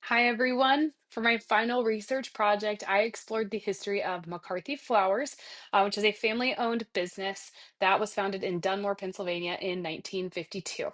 Hi, everyone. For my final research project, I explored the history of McCarthy Flowers, which is a family-owned business that was founded in Dunmore, Pennsylvania in 1952.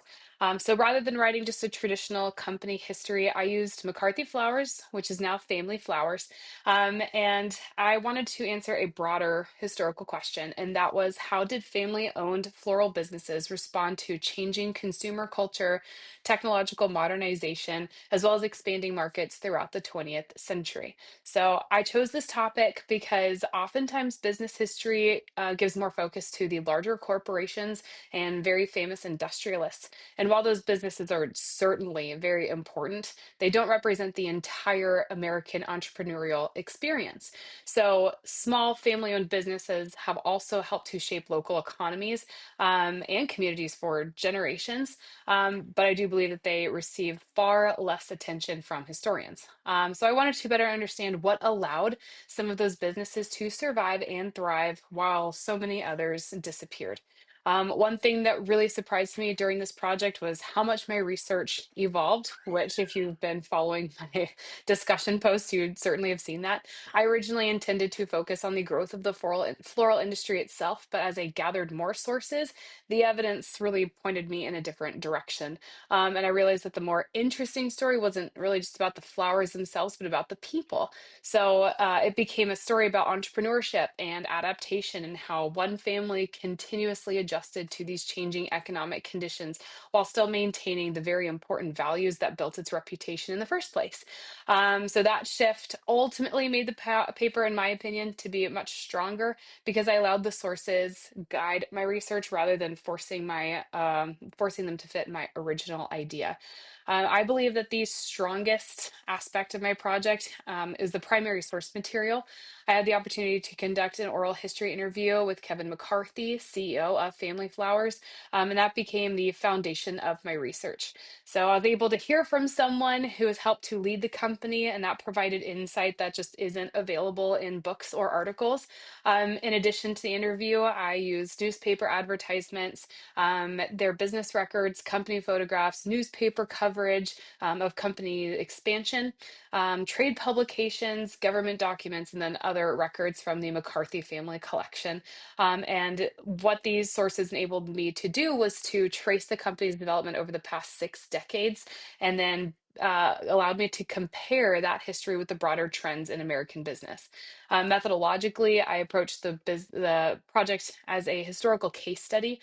So rather than writing just a traditional company history, I used McCarthy Flowers, which is now Family Flowers. And I wanted to answer a broader historical question, and that was how did family-owned floral businesses respond to changing consumer culture, technological modernization, as well as expanding markets throughout the 20th century. So I chose this topic because oftentimes business history gives more focus to the larger corporations and very famous industrialists. And while those businesses are certainly very important, they don't represent the entire American entrepreneurial experience. So small family owned businesses have also helped to shape local economies and communities for generations. But I do believe that they receive far less attention from historians. So I wanted to better understand what allowed some of those businesses to survive and thrive while so many others disappeared. One thing that really surprised me during this project was how much my research evolved, which, if you've been following my discussion posts, you'd certainly have seen that. I originally intended to focus on the growth of the floral industry itself, but as I gathered more sources, the evidence really pointed me in a different direction. And I realized that the more interesting story wasn't really just about the flowers themselves, but about the people. So it became a story about entrepreneurship and adaptation and how one family continuously adjusted to these changing economic conditions while still maintaining the very important values that built its reputation in the first place. So that shift ultimately made the paper, in my opinion, to be much stronger because I allowed the sources guide my research rather than forcing them to fit my original idea. I believe that the strongest aspect of my project is the primary source material. I had the opportunity to conduct an oral history interview with Kevin McCarthy, CEO of Family Flowers, and that became the foundation of my research. So I was able to hear from someone who has helped to lead the company, and that provided insight that just isn't available in books or articles. In addition to the interview, I used newspaper advertisements, their business records, company photographs, newspaper coverage of company expansion, trade publications, government documents, and then other records from the McCarthy family collection. And what these sources enabled me to do was to trace the company's development over the past 6 decades and then allowed me to compare that history with the broader trends in American business. Methodologically, I approached the project as a historical case study.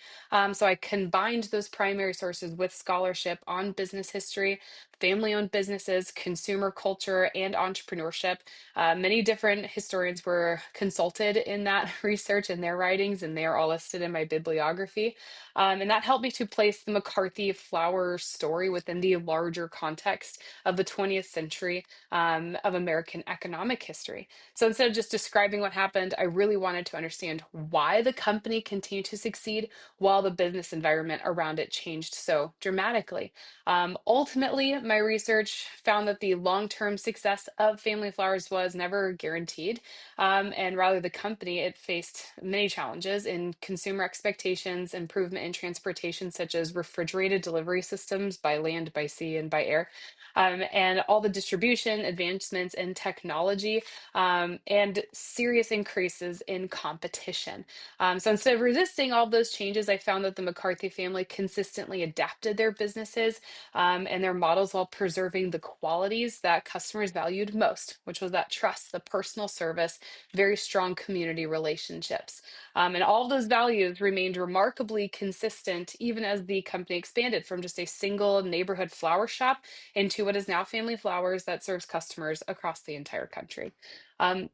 So I combined those primary sources with scholarship on business history, family owned businesses, consumer culture, and entrepreneurship. Many different historians were consulted in that research and their writings, and they are all listed in my bibliography. And that helped me to place the McCarthy Flower story within the larger context of the 20th century of American economic history. So instead of just describing what happened, I really wanted to understand why the company continued to succeed while the business environment around it changed so dramatically. Ultimately, my research found that the long term success of Family Flowers was never guaranteed. And rather, the company, it faced many challenges in consumer expectations, improvement in transportation, such as refrigerated delivery systems by land, by sea, and by air. And all the distribution advancements in technology and serious increases in competition. So instead of resisting all of those changes, I found that the McCarthy family consistently adapted their businesses and their models while preserving the qualities that customers valued most, which was that trust, the personal service, very strong community relationships. And all of those values remained remarkably consistent even as the company expanded from just a single neighborhood flower shop into what is now Family Flowers that serves customers across the entire country.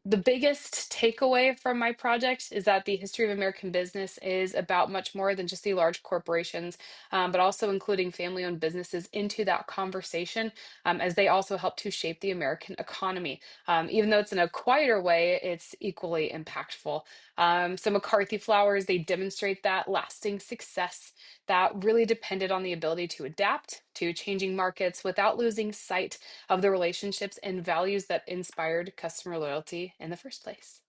The biggest takeaway from my project is that the history of American business is about much more than just the large corporations, but also including family owned businesses into that conversation as they also help to shape the American economy. Even though it's in a quieter way, it's equally impactful. So, McCarthy Flowers, they demonstrate that lasting success that really depended on the ability to adapt to changing markets without losing sight of the relationships and values that inspired customer loyalty in the first place.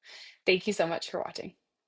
Thank you so much for watching.